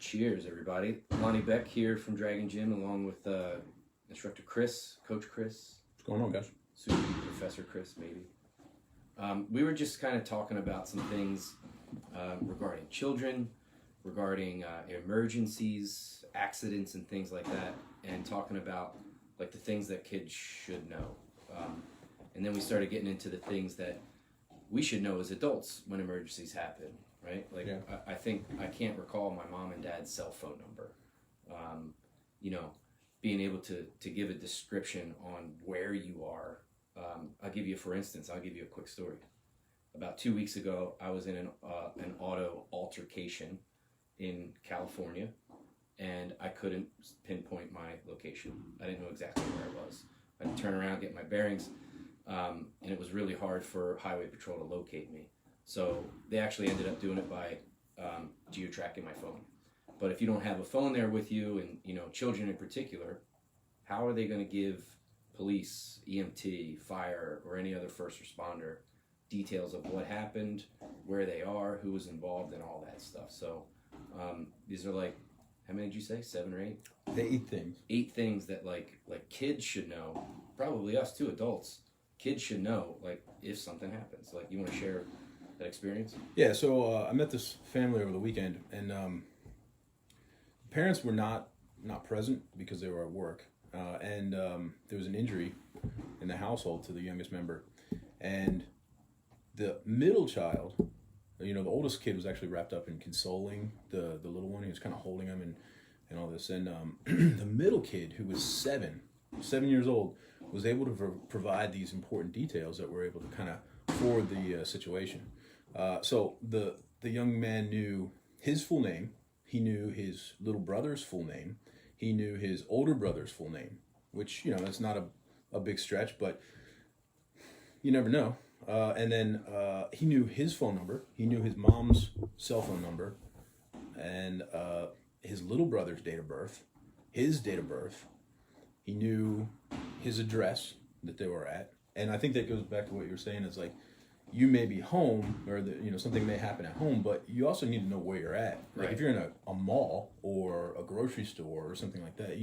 Cheers, everybody. Lonnie Beck here from Dragon Gym, along with instructor Chris, Coach Chris. What's going on, guys? Soon to be Professor Chris, maybe. We were just kind of talking about some things regarding children, regarding emergencies, accidents, and things like that, and talking about like the things that kids should know. And then we started getting into the things that we should know as adults when emergencies happen. Right? Like, Yeah. I think I can't recall my mom and dad's cell phone number. Being able to give a description on where you are. I'll give you a quick story. About 2 weeks ago, I was in an auto altercation in California, and I couldn't pinpoint my location. I didn't know exactly where I was. I had to turn around, get my bearings, and it was really hard for Highway Patrol to locate me. So they actually ended up doing it by geo-tracking my phone. But if you don't have a phone there with you, and children in particular, how are they going to give police, EMT, fire, or any other first responder details of what happened, where they are, who was involved, and all that stuff? So these are like, how many did you say? 7 or 8? The 8 things. 8 things that like kids should know. Probably us too, adults. Kids should know, like, if something happens. Like, you want to share that experience? Yeah, so I met this family over the weekend, and parents were not present because they were at work, and there was an injury in the household to the youngest member, and the middle child, the oldest kid was actually wrapped up in consoling the little one. He was kind of holding him and all this, and the middle kid, who was 7 years old, was able to provide these important details that were able to kind of forward the situation. So the young man knew his full name. He knew his little brother's full name. He knew his older brother's full name, which, that's not a big stretch, but you never know. And then he knew his phone number. He knew his mom's cell phone number, and his little brother's date of birth, his date of birth. He knew his address that they were at. And I think that goes back to what you were saying, is like, you may be home, or something may happen at home, but you also need to know where you're at. Like, right. If you're in a mall or a grocery store or something like that,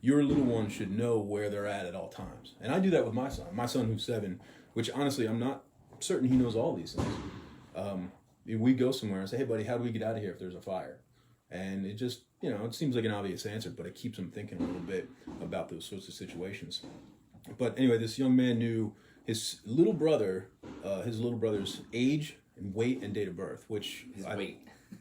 your little one should know where they're at all times. And I do that with my son who's 7, which honestly I'm not certain he knows all these things. We go somewhere and say, hey buddy, how do we get out of here if there's a fire? And it just, it seems like an obvious answer, but it keeps him thinking a little bit about those sorts of situations. But anyway, this young man knew his little brother's age and weight and date of birth, which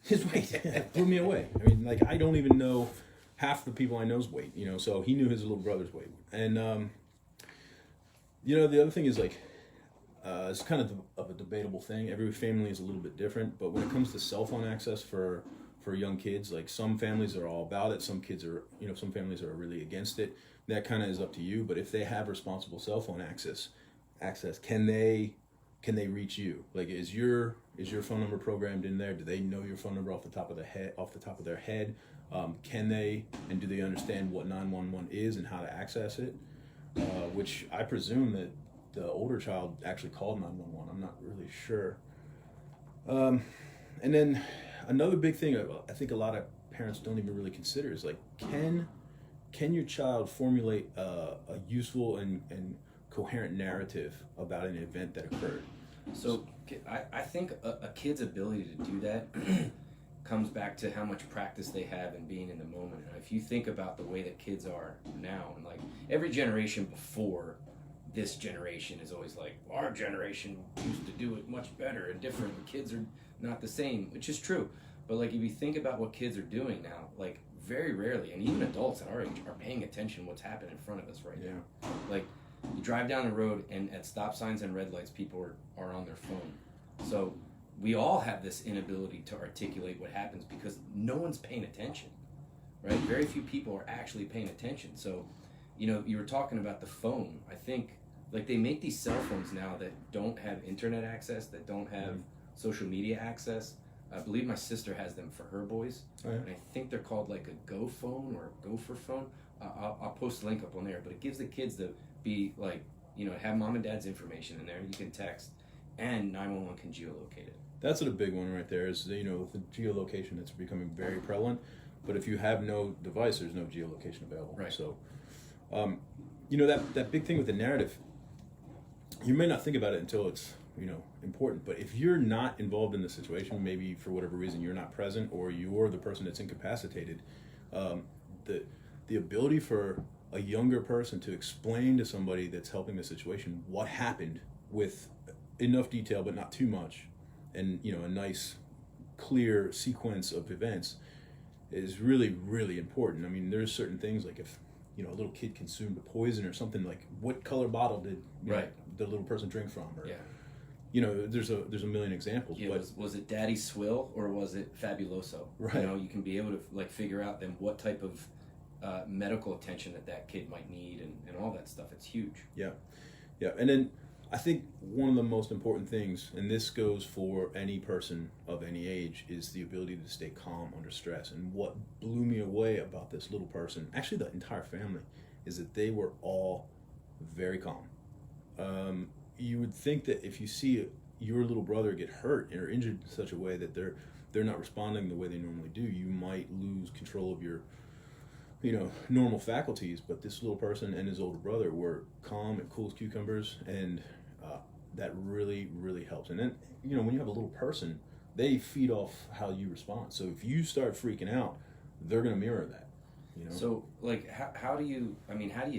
his weight blew me away. I mean, like, I don't even know half the people I know's weight, so he knew his little brother's weight. And, the other thing is, like, it's kind of a debatable thing. Every family is a little bit different, but when it comes to cell phone access for young kids, like, some families are all about it. Some kids are, some families are really against it. That kind of is up to you. But if they have responsible cell phone access, can they reach you? Like, is your phone number programmed in there? Do they know your phone number off the top of their head? Can they, and do they understand what 911 is and how to access it? Which I presume that the older child actually called 911. I'm not really sure. And then another big thing I think a lot of parents don't even really consider is, like, can your child formulate a useful and coherent narrative about an event that occurred? So I think a kid's ability to do that comes back to how much practice they have in being in the moment. And if you think about the way that kids are now, and like every generation before this generation is always like, our generation used to do it much better and different, and kids are not the same, which is true. But like, if you think about what kids are doing now, like, very rarely, and even adults at our age, are paying attention what's happening in front of us right now. Like, you drive down the road, and at stop signs and red lights, people are on their phone. So we all have this inability to articulate what happens because no one's paying attention, right? Very few people are actually paying attention. So, you were talking about the phone. I think, like, they make these cell phones now that don't have internet access, that don't have social media access. I believe my sister has them for her boys. Oh, yeah. And I think they're called like a Go phone or a Gopher phone. I'll post a link up on there, but it gives the kids to be like, have mom and dad's information in there. You can text, and 911 can geolocate it. That's a big one right there. Is, you know, the geolocation that's becoming very prevalent. But if you have no device, there's no geolocation available. Right. So, you know, that big thing with the narrative, you may not think about it until it's, you know, important. But if you're not involved in the situation, maybe for whatever reason you're not present, or you're the person that's incapacitated, the ability for a younger person to explain to somebody that's helping the situation what happened with enough detail but not too much, and, you know, a nice clear sequence of events is really, really important. I mean, there's certain things, like if, you know, a little kid consumed a poison or something, like what color bottle did, you know, the little person drink from, or you know, there's a million examples. Yeah, but was it Daddy Swill or was it Fabuloso? Right. You know, you can be able to like figure out then what type of medical attention that kid might need, and all that stuff. It's huge. Yeah, and then I think one of the most important things, and this goes for any person of any age, is the ability to stay calm under stress. And what blew me away about this little person, actually the entire family, is that they were all very calm. You would think that if you see your little brother get hurt or injured in such a way that they're not responding the way they normally do, you might lose control of your, you know, normal faculties. But this little person and his older brother were calm and cool as cucumbers, and that really, really helps. And then, you know, when you have a little person, they feed off how you respond. So if you start freaking out, they're going to mirror that. You know? So, like, how do you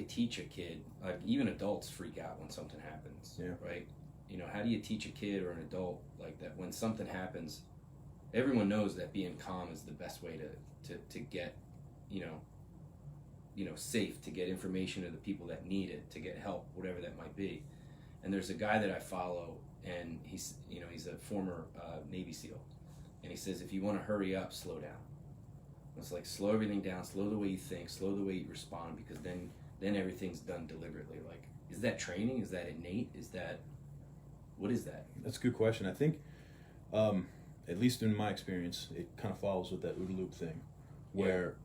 teach a kid, like, even adults freak out when something happens, right? You know, how do you teach a kid or an adult, like, that when something happens, everyone knows that being calm is the best way to get, you know, safe, to get information to the people that need it, to get help, whatever that might be. And there's a guy that I follow, and he's a former Navy SEAL, and he says, if you want to hurry up, slow down. It's like, slow everything down, slow the way you think, slow the way you respond, because then everything's done deliberately. Like, is that training? Is that innate? What is that? That's a good question. I think, at least in my experience, it kind of follows with that OODA loop thing, where...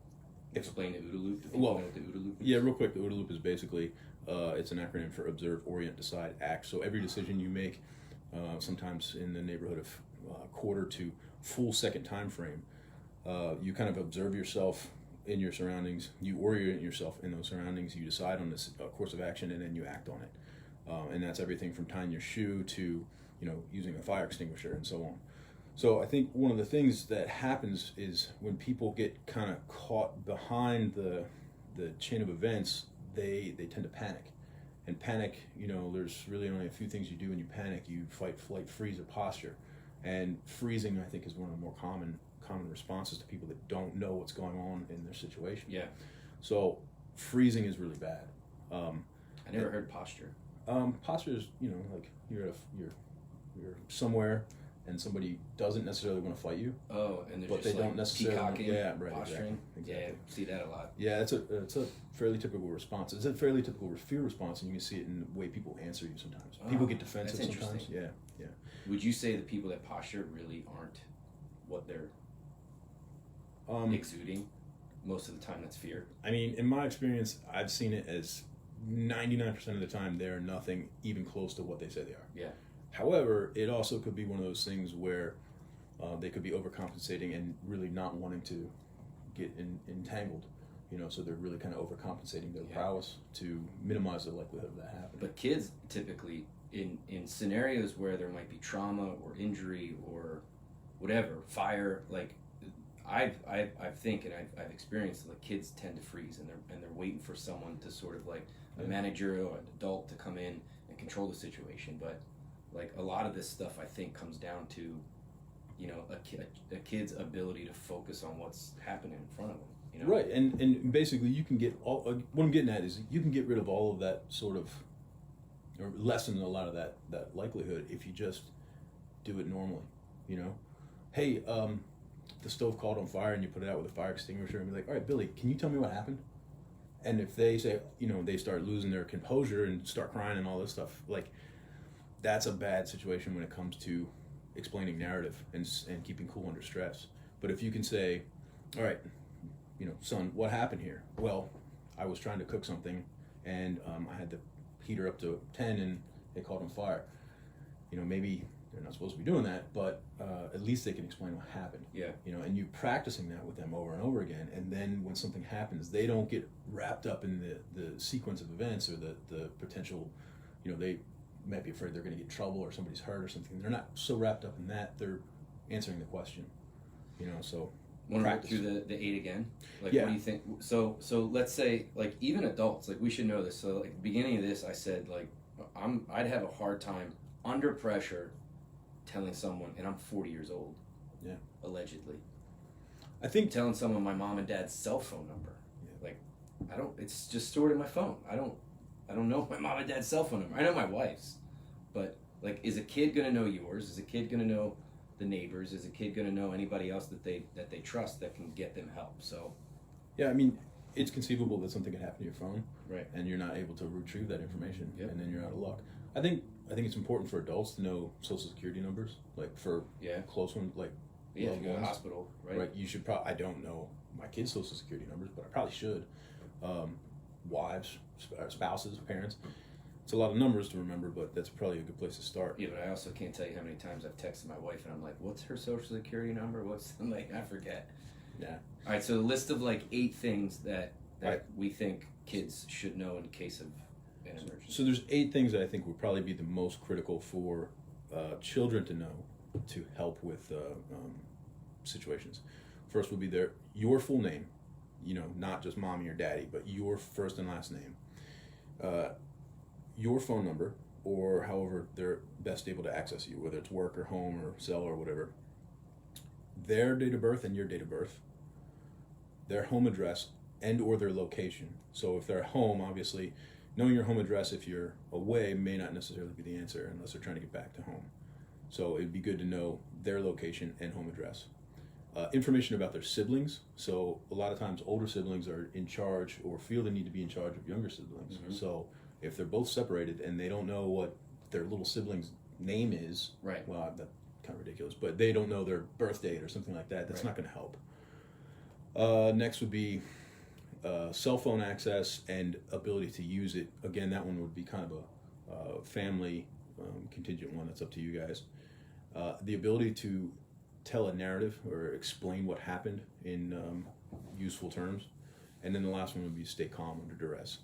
Explain the OODA loop. Well, what the OODA loop is? Yeah, real quick, the OODA loop is basically, it's an acronym for Observe, Orient, Decide, Act. So every decision you make, sometimes in the neighborhood of quarter to full second time frame, you kind of observe yourself in your surroundings, you orient yourself in those surroundings, you decide on this course of action, and then you act on it. And that's everything from tying your shoe to, you know, using a fire extinguisher and so on. So I think one of the things that happens is when people get kind of caught behind the chain of events, they tend to panic. And panic, you know, there's really only a few things you do when you panic. You fight, flight, freeze, or posture. And freezing, I think, is one of the more common responses to people that don't know what's going on in their situation. Yeah. So freezing is really bad. I never heard posture. Posture is, you know, like you're somewhere and somebody doesn't necessarily want to fight you. Oh, and they're but just they don't necessarily peacocking, right, posturing. Exactly. Yeah, see that a lot. Yeah, it's a fairly typical response. It's a fairly typical fear response, and you can see it in the way people answer you sometimes. People get defensive sometimes. Yeah. Would you say the people that posture really aren't what they're exuding? Most of the time, that's fear. I mean, in my experience, I've seen it as 99% of the time they're nothing even close to what they say they are. Yeah. However, it also could be one of those things where they could be overcompensating and really not wanting to get entangled. You know, so they're really kind of overcompensating their prowess to minimize the likelihood of that happening. But kids typically, in scenarios where there might be trauma or injury or whatever, fire, like I think, and I've experienced, like, kids tend to freeze, and they're waiting for someone to sort of, like, a manager or an adult to come in and control the situation. But like, a lot of this stuff, I think, comes down to, you know, a kid's ability to focus on what's happening in front of them. You know? Right, and basically you can get all. What I'm getting at is you can get rid of all of that sort of, or lessen a lot of that likelihood if you just do it normally. You know, hey, the stove caught on fire, and you put it out with a fire extinguisher, and be like, all right, Billy, can you tell me what happened? And if they say, you know, they start losing their composure and start crying and all this stuff, like, that's a bad situation when it comes to explaining narrative and keeping cool under stress. But if you can say, all right, you know, son, what happened here? Well, I was trying to cook something, and I had the heater up to 10, and it caught on fire. You know, maybe they're not supposed to be doing that, but at least they can explain what happened. Yeah. You know, and you practicing that with them over and over again, and then when something happens, they don't get wrapped up in the sequence of events or the potential, you know, they might be afraid they're going to get in trouble or somebody's hurt or something. They're not so wrapped up in that, they're answering the question, you know, so. Want to go through the 8 again? Like, Yeah. what do you think? So let's say, like, even adults, like, we should know this. So, like, at the beginning of this, I said, like, I'd have a hard time under pressure telling someone, and I'm 40 years old. Yeah. Allegedly. I think Telling someone my mom and dad's cell phone number. Yeah. Like, it's just stored in my phone. I don't know my mom and dad's cell phone number. I know my wife's. But, like, is a kid going to know yours? Is a kid going to know the neighbors? Is a kid going to know anybody else that they trust that can get them help? So, yeah, I mean, it's conceivable that something could happen to your phone, right, and you're not able to retrieve that information, Yep. and then you're out of luck. I think it's important for adults to know social security numbers, like for yeah, close ones, like yeah. If loved you go to the ones. hospital, right? Right. You should probably. I don't know my kids' social security numbers, but I probably should. Wives, spouses, parents. It's a lot of numbers to remember, but that's probably a good place to start. Yeah, but I also can't tell you how many times I've texted my wife and I'm like, "What's her social security number? What's I'm like I forget." Yeah. All right, so a list of like 8 things that Right. we think kids should know in case of an emergency. So there's 8 things that I think would probably be the most critical for children to know to help with situations. First would be your full name, you know, not just mommy or daddy, but your first and last name, your phone number, or however they're best able to access you, whether it's work or home or cell or whatever, their date of birth and your date of birth, their home address and or their location. So if they're at home, obviously, knowing your home address if you're away may not necessarily be the answer unless they're trying to get back to home. So it'd be good to know their location and home address. Information about their siblings. So a lot of times older siblings are in charge or feel the need to be in charge of younger siblings. Mm-hmm. So if they're both separated and they don't know what their little sibling's name is, Right. well, that's kind of ridiculous, but they don't know their birth date or something like that, that's Right. not going to help. Next would be cell phone access and ability to use it. Again, that one would be kind of a family contingent one. That's up to you guys. The ability to tell a narrative or explain what happened in useful terms. And then the last one would be stay calm under duress.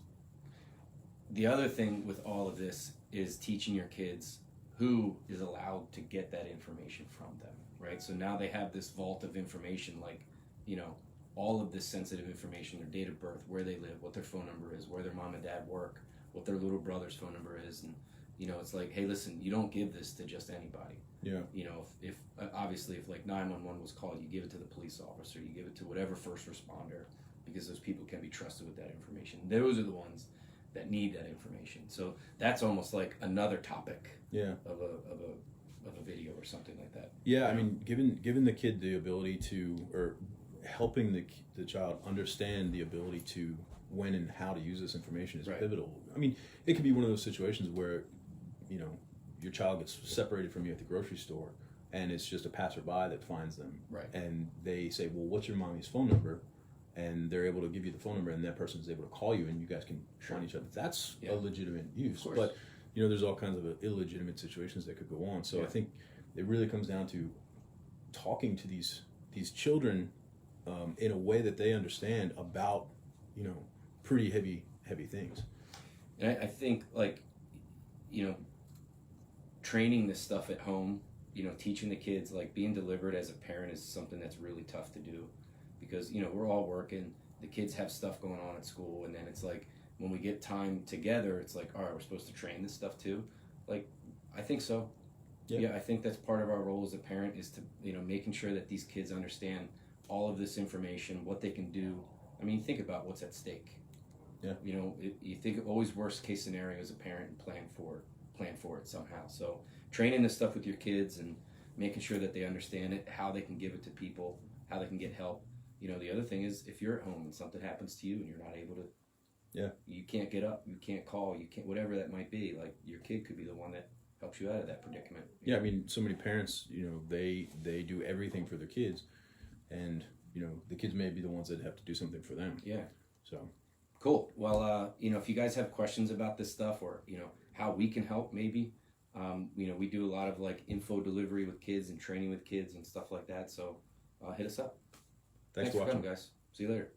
The other thing with all of this is teaching your kids who is allowed to get that information from them, right? So now they have this vault of information, like, you know, all of this sensitive information, their date of birth, where they live, what their phone number is, where their mom and dad work, what their little brother's phone number is. And, you know, it's like, hey, listen, you don't give this to just anybody. Yeah. You know, if obviously if like 911 was called, you give it to the police officer, you give it to whatever first responder, because those people can be trusted with that information. Those are the ones that need that information. So that's almost like another topic Yeah. of a video or something like that. Yeah, I mean, giving the kid the ability to, or helping the child understand the ability to when and how to use this information is Right. pivotal. I mean, it could be one of those situations where, you know, your child gets separated from you at the grocery store and it's just a passerby that finds them. Right. And they say, well, what's your mommy's phone number? And they're able to give you the phone number and that person is able to call you and you guys can find each other. That's Yeah. a legitimate use. Of course. But, you know, there's all kinds of illegitimate situations that could go on. So Yeah. I think it really comes down to talking to these children in a way that they understand about, you know, pretty heavy things. And I think, like, you know, training this stuff at home, you know, teaching the kids, like being deliberate as a parent is something that's really tough to do because, you know, we're all working, the kids have stuff going on at school, and then it's like when we get time together, it's like, all right, we're supposed to train this stuff too. Like, I think so. Yeah, I think that's part of our role as a parent is to, you know, making sure that these kids understand all of this information, what they can do. I mean, think about what's at stake. Yeah. You know, you think of always worst case scenario as a parent and plan for it somehow. So training this stuff with your kids and making sure that they understand it, how they can give it to people, how they can get help. You know, the other thing is if you're at home and something happens to you and you're not able to, you can't get up, you can't call, you can't, whatever that might be, like your kid could be the one that helps you out of that predicament. Yeah, I mean, so many parents, you know, they do everything for their kids, and you know, the kids may be the ones that have to do something for them. Yeah. So cool. Well, you know, if you guys have questions about this stuff or, you know, how we can help maybe, You know, we do a lot of like info delivery with kids and training with kids and stuff like that. So hit us up. Thanks for coming, watching. guys. See you later.